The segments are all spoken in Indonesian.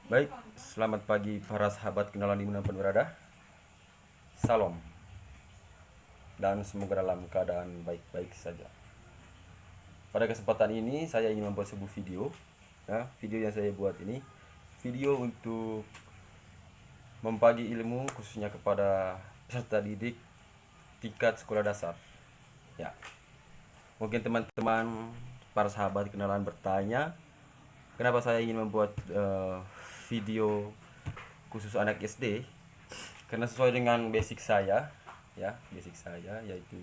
Baik, selamat pagi para sahabat kenalan dimanapun berada. Salam dan semoga dalam keadaan baik-baik saja. Pada kesempatan ini saya ingin membuat sebuah video. Video yang saya buat ini video untuk membagi ilmu khususnya kepada peserta didik tingkat sekolah dasar. Ya, mungkin teman-teman para sahabat kenalan bertanya, kenapa saya ingin membuat video khusus anak SD? Karena sesuai dengan basic saya, yaitu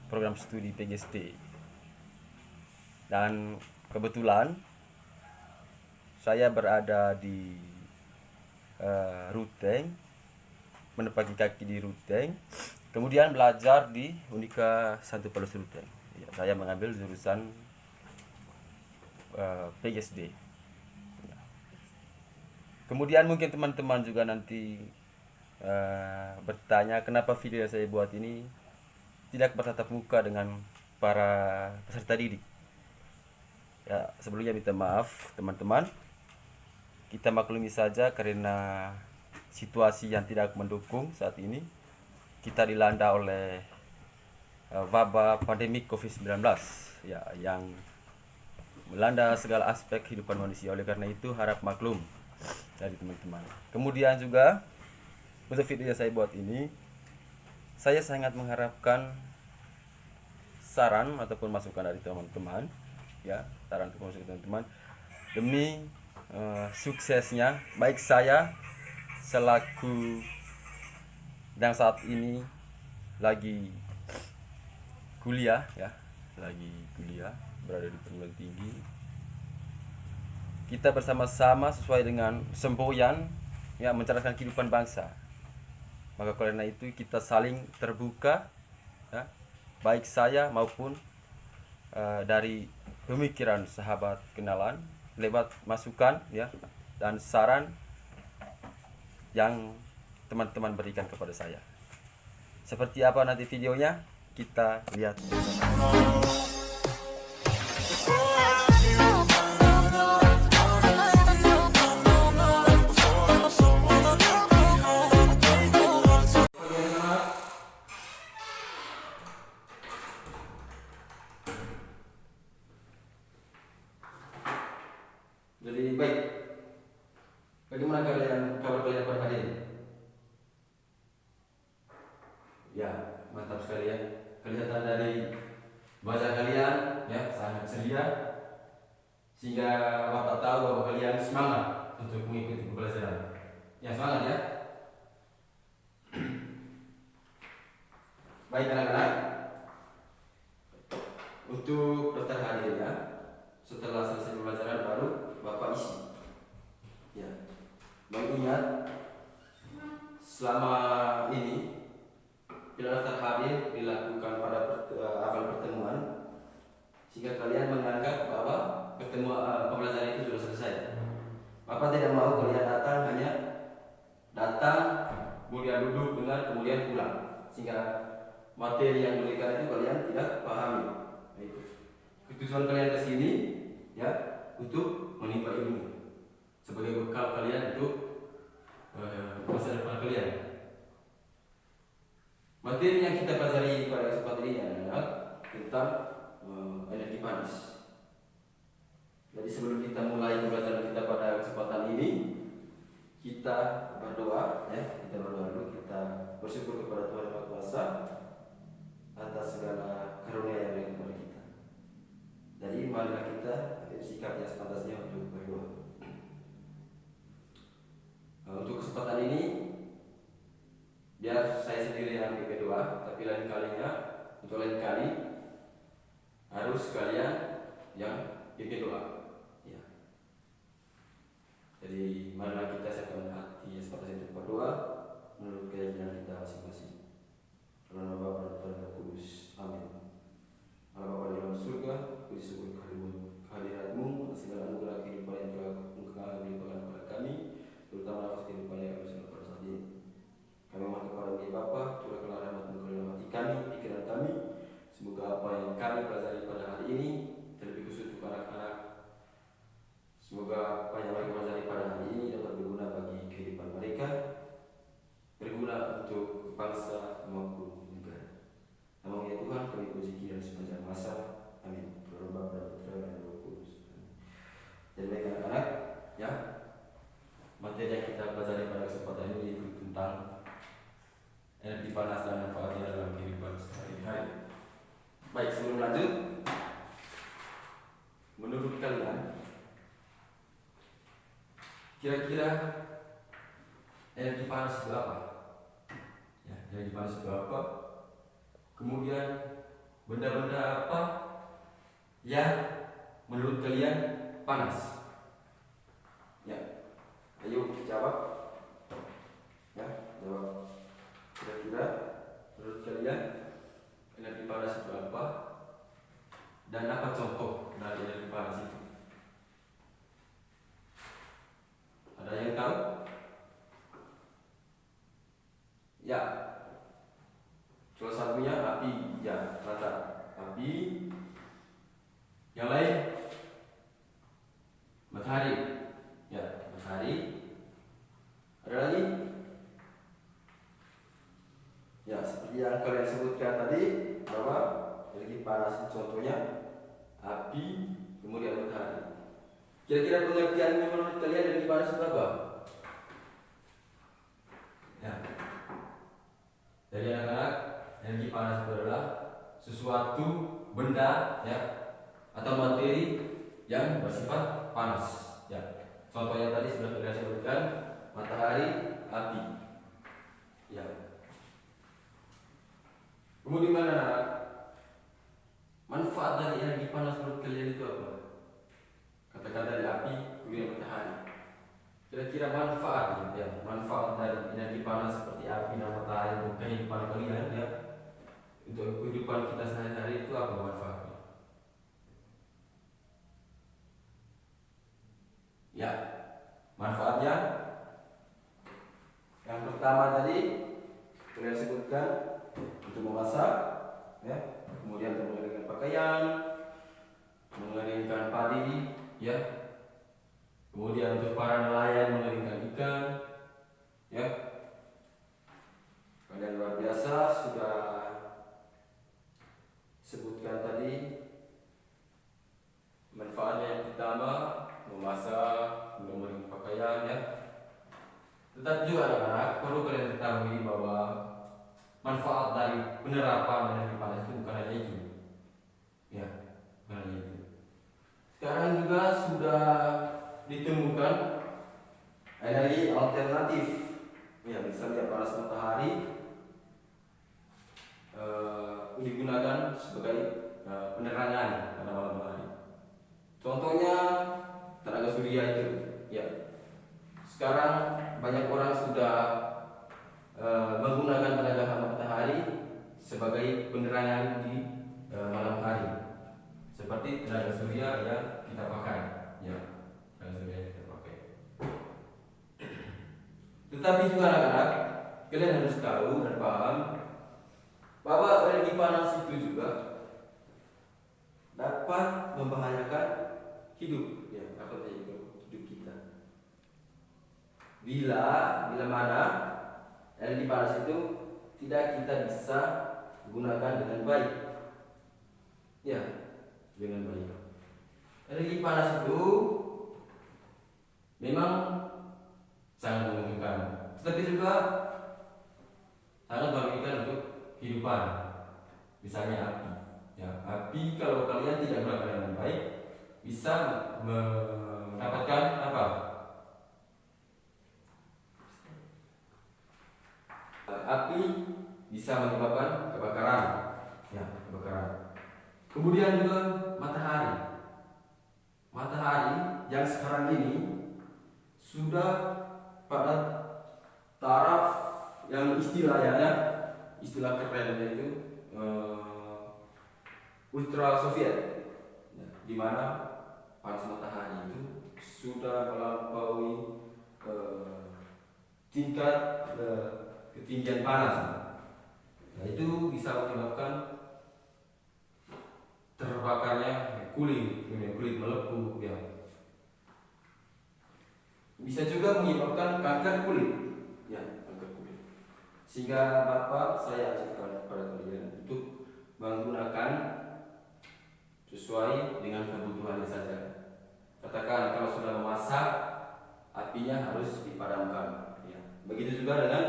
program studi PGSD. Dan kebetulan saya berada di Ruteng, menepati kaki di Ruteng, kemudian belajar di Unika Santo Paulus Ruteng. Ya, saya mengambil jurusan PGSD. Kemudian mungkin teman-teman juga nanti bertanya kenapa video yang saya buat ini tidak bertatap muka dengan para peserta didik. Ya, sebelumnya minta maaf teman-teman. Kita maklumi saja karena situasi yang tidak mendukung saat ini. Kita dilanda oleh wabah pandemi COVID-19 ya, yang melanda segala aspek kehidupan manusia. Oleh karena itu harap maklum dari teman-teman. Kemudian juga untuk video yang saya buat ini, saya sangat mengharapkan saran ataupun masukan dari teman-teman, ya, saran ataupun masukan teman-teman demi suksesnya baik saya selaku yang saat ini lagi kuliah, berada di perguruan tinggi. Kita bersama-sama sesuai dengan semboyan ya, mencerdaskan kehidupan bangsa. Maka karena itu kita saling terbuka ya, baik saya maupun dari pemikiran sahabat kenalan lewat masukan ya dan saran yang teman-teman berikan kepada saya. Seperti apa nanti videonya kita lihat bersama. Jadi baik, bagaimana kabar kalian pada hari ini? Ya, mantap sekali ya. Kelihatan dari wajah kalian ya sangat ceria, sehingga Bapak tahu bahwa kalian semangat untuk mengikuti pembelajaran. Ya, semangat ya. Baik anak-anak, untuk daftar hadirnya setelah selesai pembelajaran baru Bapak isi. Ya, mengingat selama ini bila daftar hadir dilakukan pada awal pertemuan, sehingga kalian menganggap bahwa pembelajaran itu sudah selesai. Bapak tidak mau kalian datang, kemudian duduk dengar, kemudian pulang, sehingga materi yang diberikan itu kalian tidak pahami. Tujuan kalian ke sini ya untuk menimba ilmu sebagai bekal kalian untuk masa depan kalian. Materi yang kita pelajari pada kesempatan ini adalah tentang energi panas. Jadi sebelum kita mulai pembelajaran kita pada kesempatan ini, kita berdoa ya, kita bersyukur kepada Tuhan Yang Maha Kuasa atas segala karunia yang diberikan kepada kita. Jadi marilah kita bersikap yang sepantasnya untuk berdoa. Untuk kesempatan ini biar saya sendiri yang pimpin doa, tapi lain kali harus kalian yang pimpin doa. Ya. Jadi marilah kita siapkan hati sepantasnya untuk berdoa menurut keyakinan kita masing-masing. Dalam nama Bapa dan Putra dan Roh Kudus. Amin. Allah Bapa di dalam surga, puji syukur kehadiratmu atas segala anugerah kehidupan yang telah Engkau berikan kepada kami, terutama nafas kehidupan yang kami sedang pada saat ini. Kami mohon kepada Bapa, curahkanlah rahmat-Mu ke dalam hati kami, pikiran kami. Semoga apa yang kami pelajari pada hari ini, terlebih khusus untuk anak-anak Semoga banyak lagi materi pada hari ini dapat berguna bagi kehidupan mereka, berguna untuk bangsa maupun negara. Namun ya Tuhan, kami puji Kira sepanjang masa. Amin. Berdoa pada Putra dan Roh Kudus. Jadi baik anak-anak, ya, materi yang kita pelajari pada kesempatan ini yaitu tentang energi panas dan manfaatnya dalam kehidupan sehari-hari. Baik, sebelum lanjut, menurut kalian kira-kira energi panas itu apa? Ya, energi panas itu apa? Kemudian benda-benda apa yang menurut kalian panas? Ya, ayo jawab. Ya, jawab. Kira-kira menurut kalian energi panas itu apa? Dan apa contoh dari energi panas itu? Ada yang tahu? Ya, salah satunya api. Ya, rata api. Yang lain matahari. Ya, matahari. Ada lagi? Ya, seperti yang kalian sebutkan tadi, bahwa energi panas contohnya api, kemudian matahari. Kira-kira pengertiannya menurut kalian energi panas itu apa? Ya, dari anak-anak, energi panas itu adalah sesuatu benda, ya, atau materi yang bersifat panas. Ya, contohnya tadi sudah kita sebutkan, matahari, api. Ya. Kemudian anak-anak, manfaat dari energi panas menurut kalian itu apa? Katakan dari api, kemudian matahari. Kira-kira manfaat, ya, manfaat dari energi panas seperti api dan matahari untuk kehidupan kalian, ya, untuk kehidupan kita sehari-hari itu apa manfaatnya? Ya, manfaatnya yang pertama tadi kalian sebutkan untuk memasak, ya, kemudian untuk mengeringkan pakaian, mengeringkan padi, ya, kemudian untuk para nelayan mengeringkan ikan, ya. Kalian luar biasa sudah sebutkan tadi manfaatnya. Yang pertama memasak, mengeringkan pakaian, ya. Tetapi juga anak-anak perlu kalian ketahui bahwa manfaat dari penerapan energi panas itu bukan hanya itu, ya, bukan hanya itu. Sekarang juga sudah ditemukan energi alternatif, ya, misalnya panas matahari digunakan sebagai penerangan pada malam hari. Contohnya tenaga surya itu, ya. Sekarang banyak orang sudah menggunakan tenaga matahari sebagai penerangan di malam hari, seperti tenaga surya yang kita pakai, ya, tenaga surya yang kita pakai. Tetapi juga anak-anak, kalian harus tahu dan paham bahwa energi panas itu juga dapat membahayakan hidup, ya, hidup kita. Bila mana energi panas itu tidak kita bisa gunakan dengan baik, ya, dengan baik. Energi panas itu memang sangat menguntungkan, tetapi juga sangat merugikan untuk kehidupan. Misalnya api, ya, api kalau kalian tidak gunakan dengan baik bisa mendapatkan apa? Api bisa menyebabkan kebakaran, ya, kebakaran. Kemudian juga matahari. Matahari yang sekarang ini sudah pada taraf yang istilah kerennya itu ultra Soviet, ya, di mana panas matahari itu sudah melampaui tingkat ketinggian panas. Nah, itu bisa menyebabkan terbakarnya kulit melepuh, ya. menyebabkan kanker kulit. Ya, kanker kulit. Sehingga Bapak saya ajarkan kepada kalian untuk menggunakan sesuai dengan kebutuhannya saja. Katakan kalau sudah memasak, apinya harus dipadamkan. Ya. Begitu juga dengan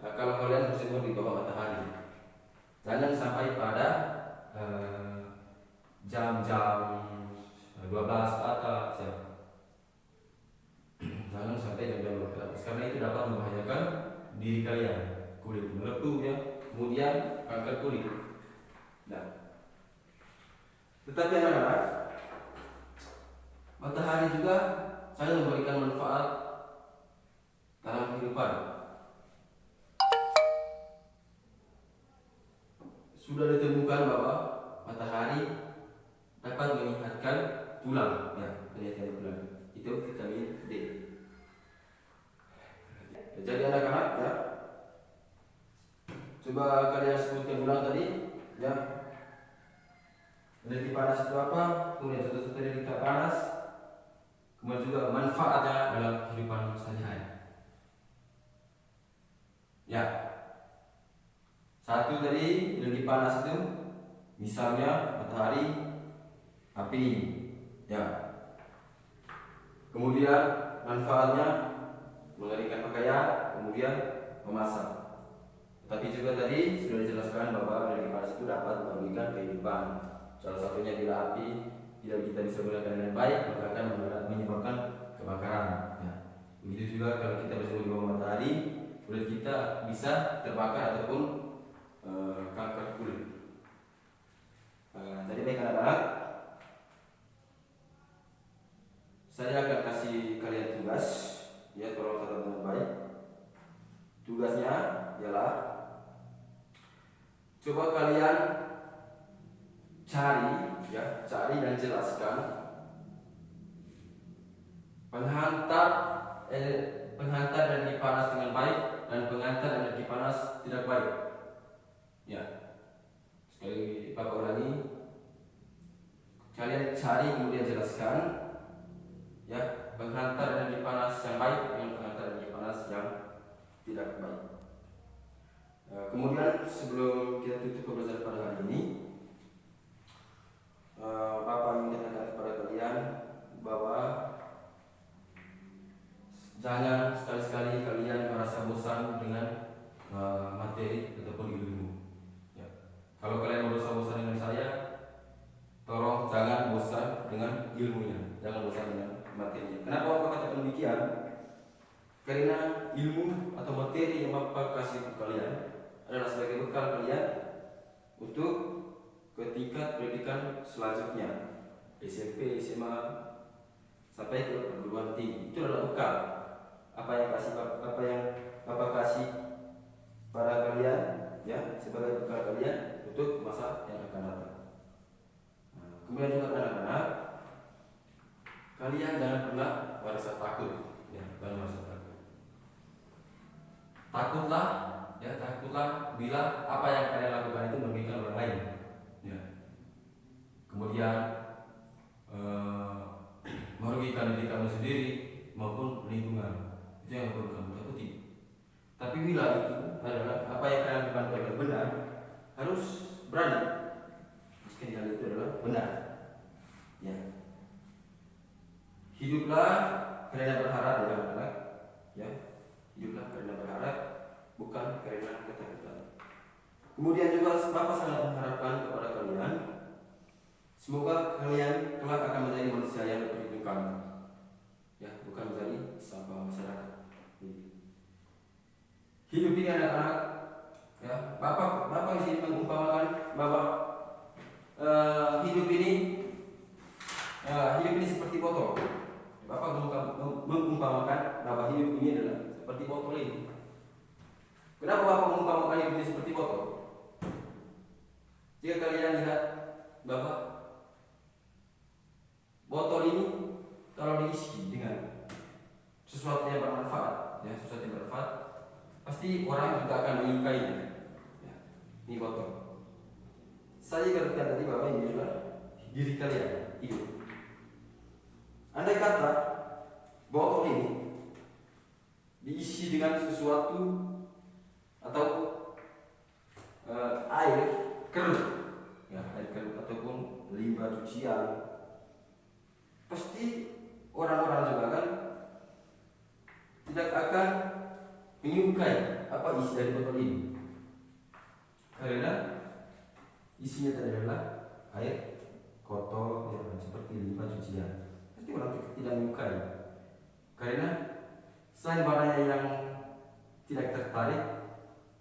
kalau kalian berjemur di bawah matahari, jangan sampai pada jam-jam 12 ke atas ya. Jangan sampai jam-jam 12 ke atas karena itu dapat membahayakan diri kalian. Kulit melepuh ya, kemudian kanker kulit. Nah, tetapi anak-anak, matahari juga sangat memberikan manfaat dalam kehidupan. Sudah ditemukan bahwa matahari dapat menyehatkan tulang, ya, menyehatkan tulang. Itu vitamin D. Jadi anak-anak, ya, coba kalian sebutkan ulang tadi, ya. Energi panas itu apa? Kemudian satu-satu energi panas, kemudian juga manfaatnya dalam kehidupan sehari-hari. Ya, satu tadi energi panas itu, misalnya matahari, api, ya. Kemudian manfaatnya mengeringkan pakaian, kemudian memasak. Tapi juga tadi sudah dijelaskan bahwa energi panas itu dapat memberikan kehidupan. Salah satunya bila api tidak kita bisa gunakan dengan baik, maka akan menyebabkan kebakaran. Ya. Begitu juga kalau kita berjemur di bawah matahari, kulit kita bisa terbakar ataupun kanker kulit. Jadi baik anak-anak, saya akan kasih kalian tugas, ya, tolong catat dengan baik. Tugasnya ialah coba kalian cari dan jelaskan penghantar energi panas dengan baik dan penghantar energi panas tidak baik. Ya, sekali Bapak ulangi, kalian cari kemudian jelaskan, ya, penghantar energi panas yang baik dengan penghantar energi panas yang tidak baik. Kemudian sebelum kita tutup pembelajaran pada hari ini, Bapak ingin katakan kepada kalian bahwa jangan sekali-sekali kalian merasa bosan dengan materi ataupun ilmu. Ya. Kalau kalian merasa bosan dengan saya, tolong jangan bosan dengan ilmunya, jangan bosan dengan materinya. Kenapa Bapak katakan demikian? Karena ilmu atau materi yang Bapak kasih ke kalian adalah sebagai bekal kalian untuk ke tingkat pendidikan selanjutnya, SMP, SMA, sampai ke perguruan tinggi. Itu adalah bekal apa yang Bapak kasih pada kalian, ya, sebagai bekal kalian untuk masa yang akan datang. Kemudian juga anak-anak, kalian jangan pernah merasa takut, ya, jangan merasa takut. Takutlah bila apa yang kalian lakukan itu merugikan orang lain. Ya. Kemudian merugikan diri kamu sendiri maupun lingkungan, itu yang perlu kamu takuti. Tapi bila itu adalah apa yang kalian lakukan adalah benar, harus berani. Meski hal itu adalah benar. Ya. Hiduplah karena berharap, ya anak-anak. Ya. Hiduplah karena berharap, bukan karena ketakutan. Kemudian juga Bapak sangat mengharapkan kepada kalian, semoga kalian kelak akan menjadi manusia yang diperhitungkan, ya, bukan menjadi sampah masyarakat. Hidup ini anak-anak, ya, Bapak di sini mengumpamakan bahwa hidup ini seperti botol. Bapak mengumpamakan bahwa hidup ini adalah seperti botol ini. Kenapa Bapak mengumpamakan hidup ini seperti botol? Jika kalian lihat bahwa botol ini kalau diisi dengan sesuatu yang bermanfaat, ya, sesuatu yang bermanfaat, pasti orang juga akan menyukainya. Ya, ini botol. Saya katakan tadi bahwa ini adalah diri kalian, hidup. Andai kata botol ini sesuatu atau air keruh, ya, air keruh ataupun limbah cucian, pasti orang-orang juga kan tidak akan menyukai apa isi dari botol ini, karena isinya adalah air kotor, ya, seperti limbah cucian. Pasti orang tidak menyukai, karena selain warnanya yang tidak tertarik,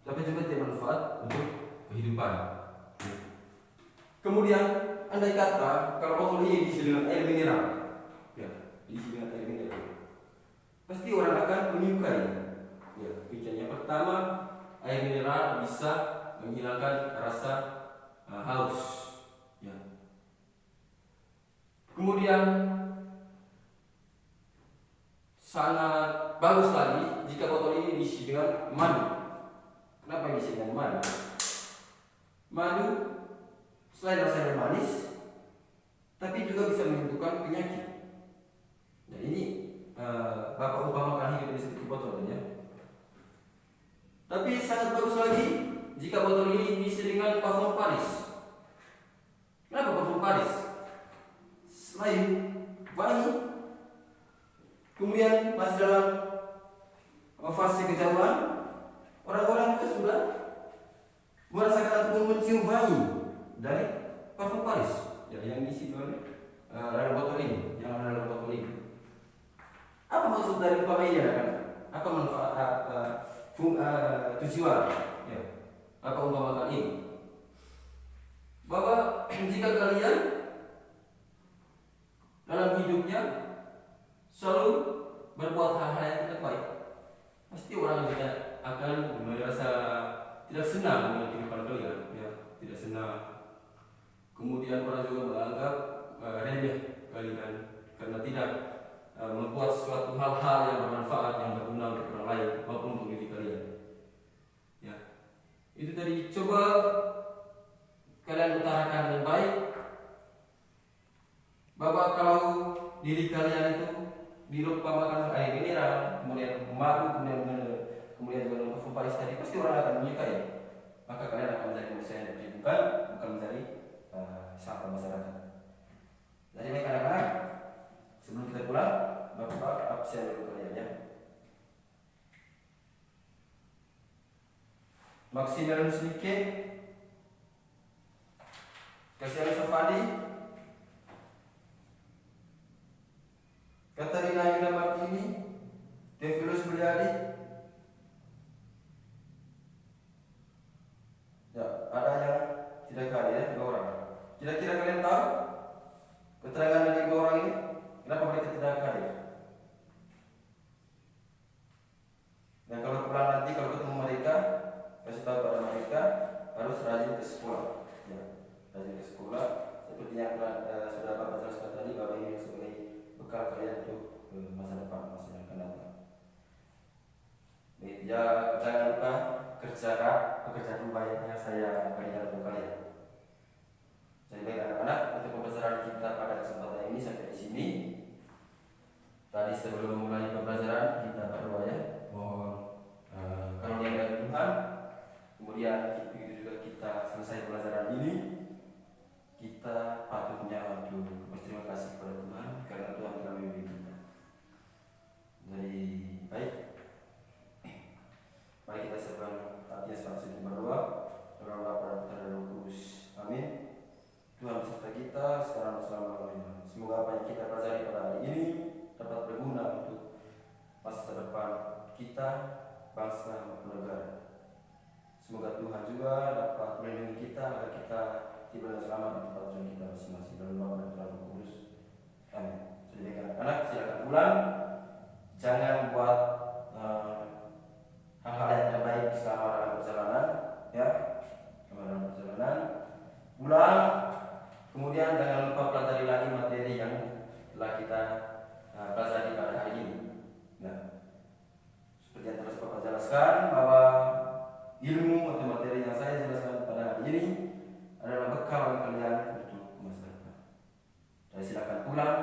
tapi juga tidak bermanfaat untuk kehidupan. Kemudian andai kata kalau botol ini diisi dengan air mineral, ya, diisi dengan air mineral, pasti orang akan menyukai. Ya, yang pertama, air mineral bisa menghilangkan rasa haus. Ya. Kemudian sangat bagus lagi jika botol ini diisi dengan madu. Kenapa diisi dengan madu? Madu selain rasanya manis, tapi juga bisa menyembuhkan penyakit. Nah ini Bapak umpamakan hidup ini seperti botol ya. Tapi sangat bagus lagi jika botol ini diisi dengan parfum Paris. Kenapa parfum Paris? Selain wangi, kemudian masih dalam fase kejauhan, orang-orang juga sudah merasakan ataupun mencium wangi dari parfum Paris, ya, yang diisi dalam botol ini, yang ada dalam botol ini. Apa maksud dari umpamanya kan? Apa manfaat tujuan? Ya. Apa umpamakan ini? Bahwa jika kalian dalam hidupnya selalu berbuat hal-hal yang tidak baik, pasti orang juga akan merasa tidak senang dengan kehidupan kalian, ya, tidak senang. Kemudian orang juga menganggap remeh kalian karena tidak membuat suatu hal-hal yang bermanfaat, yang berguna untuk orang lain maupun untuk diri kalian. Ya, itu tadi, coba kalian utarakan dengan baik bahwa kalau diri kalian itu dirupakan air mineral, kemudian madu, kemudian juga parfum Paris tadi, pasti orang akan menyukai. Maka kalian akan menjadi manusia yang diberi, bukan menjadi sampah masyarakat. Jadi baik anak-anak, sebelum kita pulang, Bapak absen dulu kalian ya. Maximilianus Nike, Kasianus Sofadi, Katarina Yuna Martini, Teofilus Mulyadi. Ya, ada yang tidak hadir ya, 2 orang. Kira-kira kalian tahu keterangan dari 2 orang ini? Kenapa mereka tidak hadir? Dan kalau pulang nanti, kalau ketemu mereka, kasih tahu pada mereka harus rajin ke sekolah. Ya, rajin ke sekolah. Seperti yang sudah Bapak jelaskan tadi, bahwa ini sebagai bekal kalian untuk masa depan, masa yang akan datang. Ya, jangan lupa pekerjaan rumah yang saya berikan untuk kalian. Jadi baik anak-anak, untuk pembelajaran kita pada kesempatan ini sampai di sini. Tadi sebelum mulai pembelajaran kita berdoa ya, mohon karunia dari Tuhan. Kemudian begitu juga kita selesai pembelajaran ini, kita patutnya untuk berterima kasih kepada Tuhan karena Tuhan telah membimbing kita. Jadi baik, mari kita siapkan hati yang berdoa. Dalam nama Bapa dan Roh Kudus. Amin. Tuhan beserta kita sekarang dan selama-lamanya. Semoga apa yang kita pelajari pada hari ini dapat berguna untuk masa depan kita, bangsa maupun negara. Semoga Tuhan juga dapat melindungi kita agar kita tiba dan selamat di tempat tujuan kita masing-masing. Dalam nama dan Roh Kudus. Amin. Jadi anak-anak silakan pulang. Jangan buat hal-hal yang tidak baik selama dalam perjalanan, ya, selama dalam perjalanan. Pulang, kemudian jangan lupa pelajari lagi materi yang telah kita pelajari pada hari ini. Nah, seperti yang terus Bapak jelaskan bahwa ilmu atau materi yang saya jelaskan pada hari ini adalah bekal bagi kalian untuk masa depan. Jadi silakan pulang.